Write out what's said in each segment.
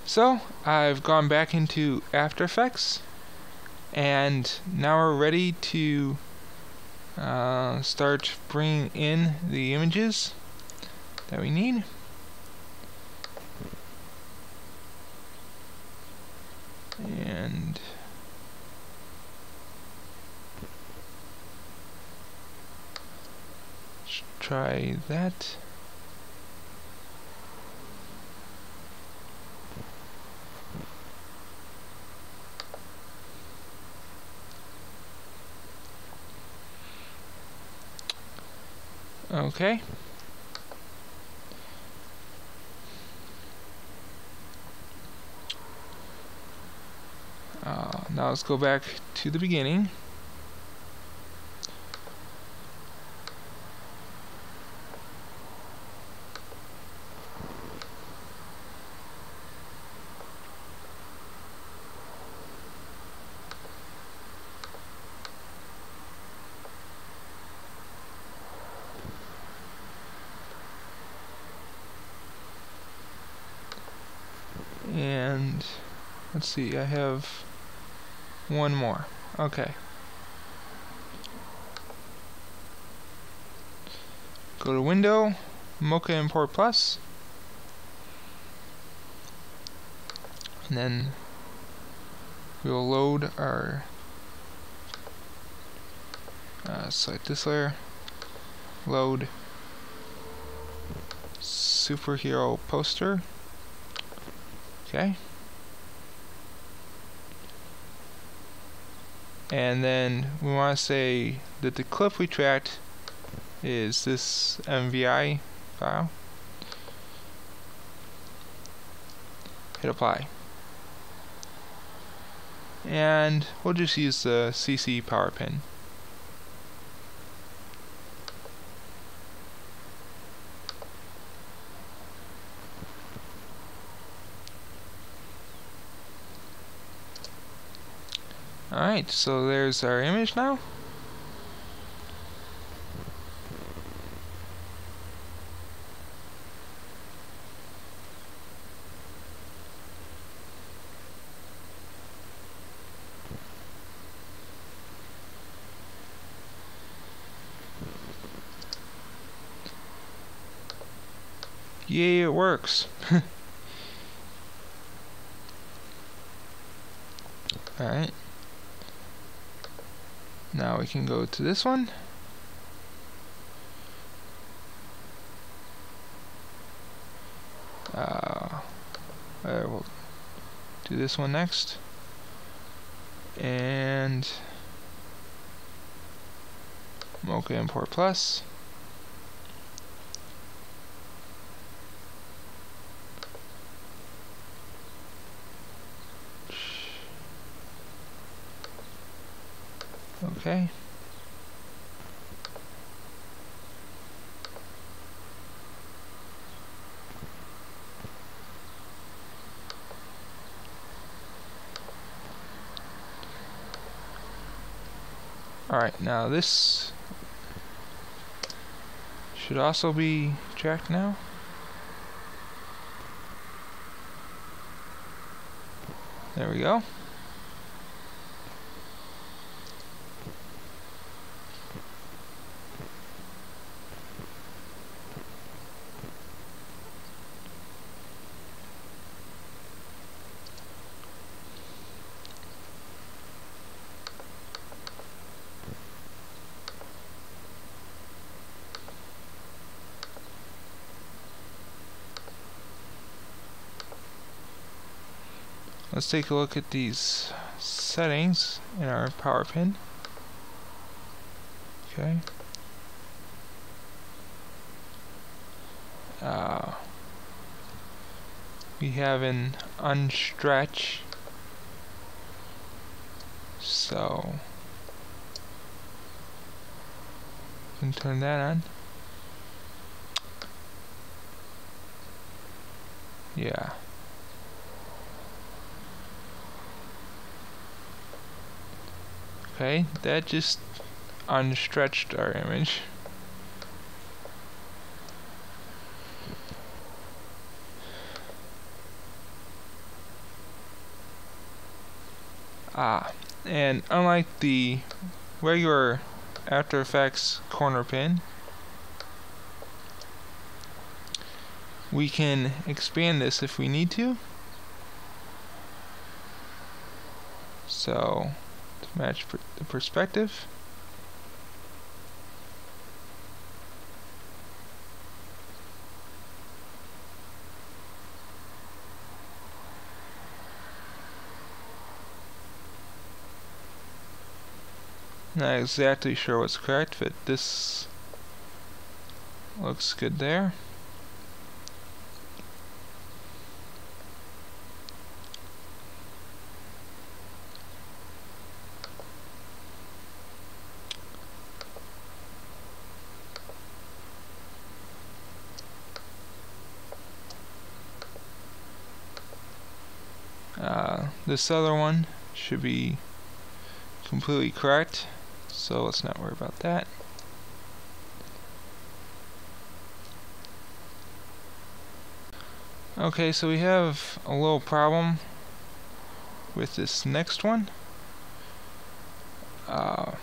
So I've gone back into After Effects, and now we're ready to start bringing in the images that we need. And let's try that. Okay. Now let's go back to the beginning. And let's see, I have one more. Okay. Go to Window, Mocha Import Plus, and then we'll load our select this layer, load superhero poster. Okay. And then we want to say that the clip we tracked is this MVI file. Hit apply. And we'll just use the CC power pin. Alright, so there's our image now. Yay, it works. Alright. Now we can go to this one. We'll do this one next. And Mocha Import Plus. Okay. Alright, now this should also be tracked now. There we go. Let's take a look at these settings in our power pin. Okay. We have an unstretch, so we can turn that on. Yeah. Okay, that just unstretched our image. And unlike the regular After Effects corner pin, we can expand this if we need to. So, to match the perspective. Not exactly sure what's correct, but this looks good there. This other one should be completely correct, so let's not worry about that. Okay, so we have a little problem with this next one. I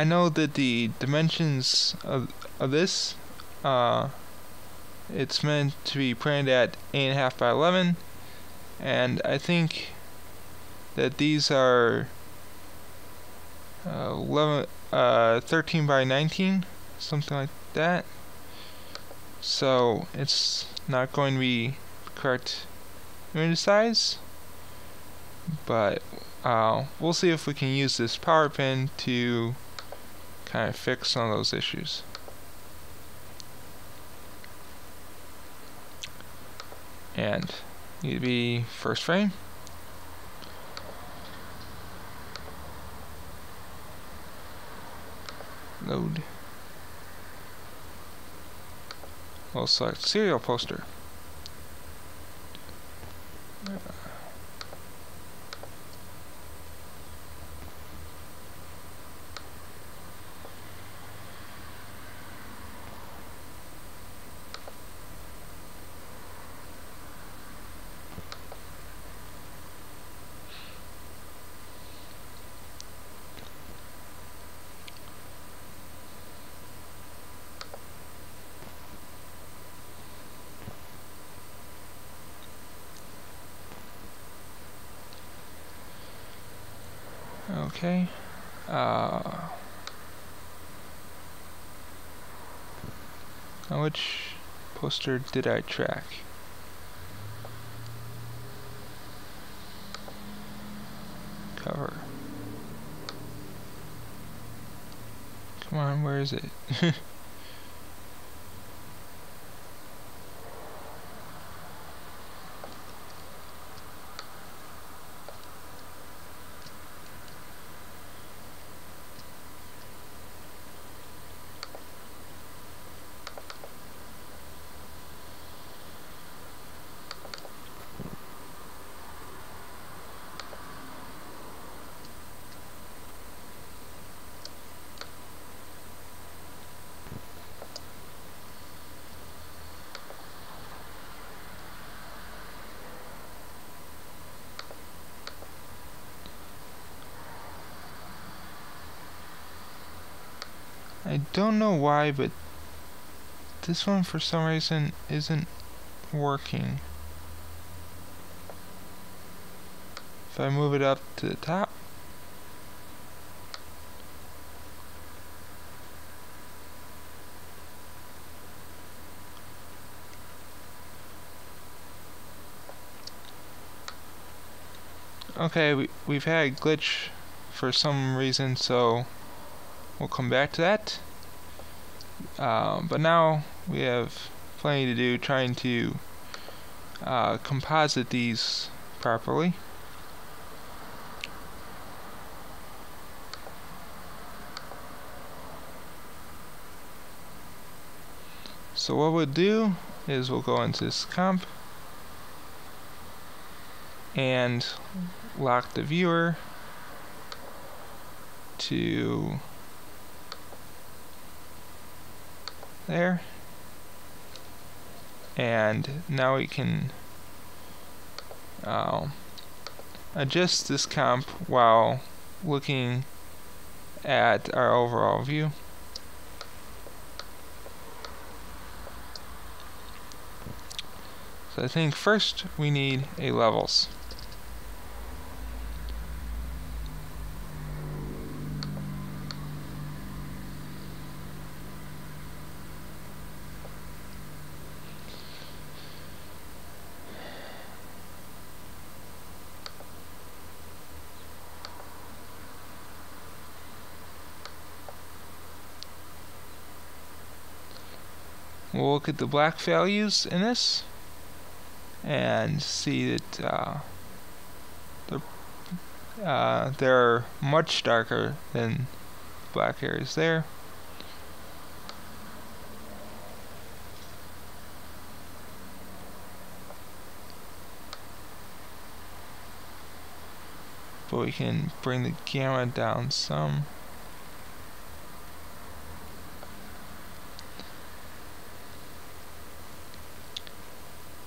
know that the dimensions of this, it's meant to be printed at 8.5 by 11, and I think that these are 13 by 19, something like that. So it's not going to be correct image size, but we'll see if we can use this power pin to kind of fix some of those issues. And need to be first frame. Load. We'll select serial poster. Okay. Now which poster did I track? Cover. Come on, where is it? I don't know why, but this one for some reason isn't working. If I move it up to the top, okay, we've had a glitch for some reason, so we'll come back to that. But now we have plenty to do trying to composite these properly. So what we'll do is we'll go into this comp and lock the viewer to there, and now we can adjust this comp while looking at our overall view. So I think first we need a levels. We'll look at the black values in this and see that they're much darker than black areas there. But we can bring the gamma down some.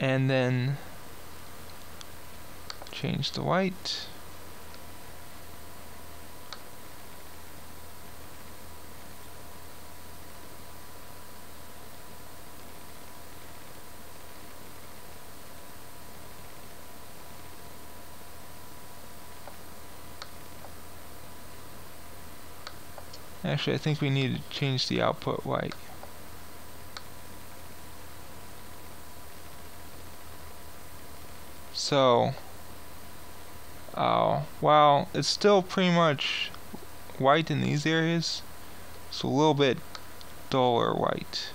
And then change the white. Actually, I think we need to change the output white. So, while it's still pretty much white in these areas, it's a little bit duller white.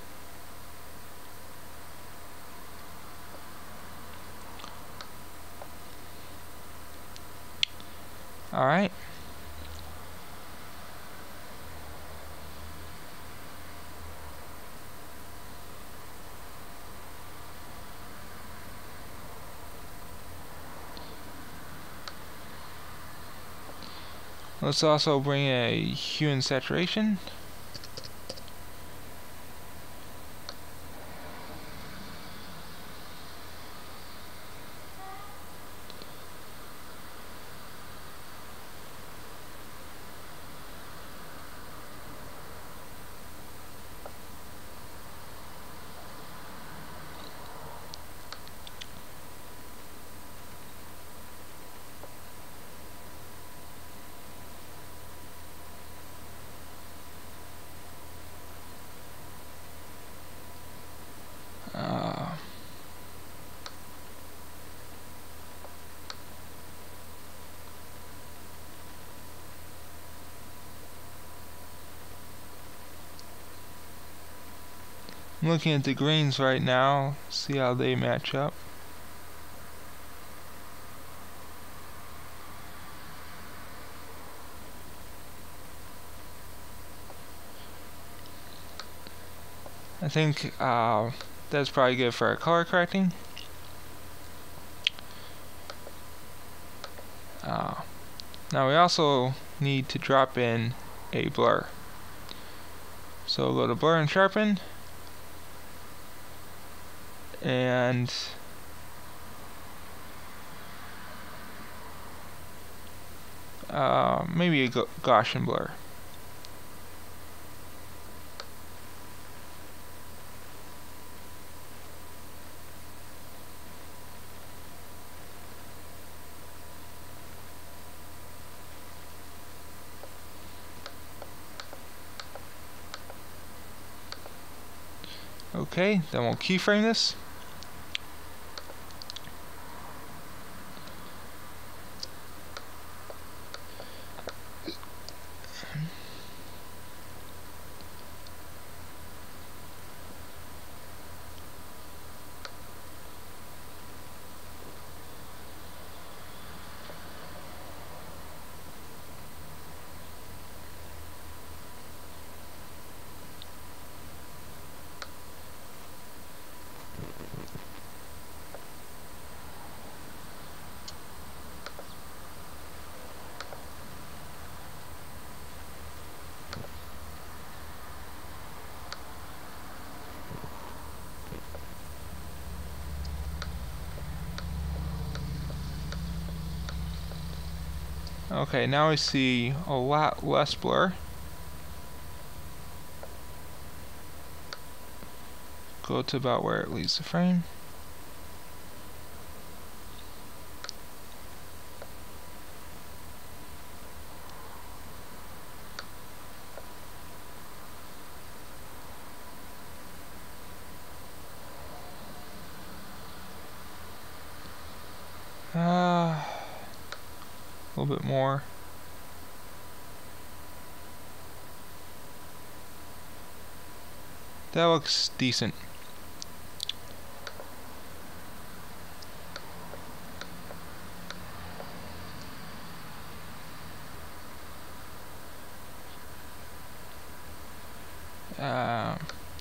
Alright. Let's also bring a hue and saturation. I'm looking at the greens right now, see how they match up. I think that's probably good for our color correcting. Now we also need to drop in a blur. So we'll go to blur and sharpen, and maybe a Gaussian blur. Okay, then we'll keyframe this. Okay, now I see a lot less blur. Go to about where it leaves the frame. A little bit more. That looks decent.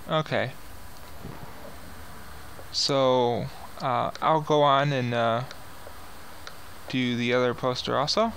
Okay. So I'll go on and do the other poster also.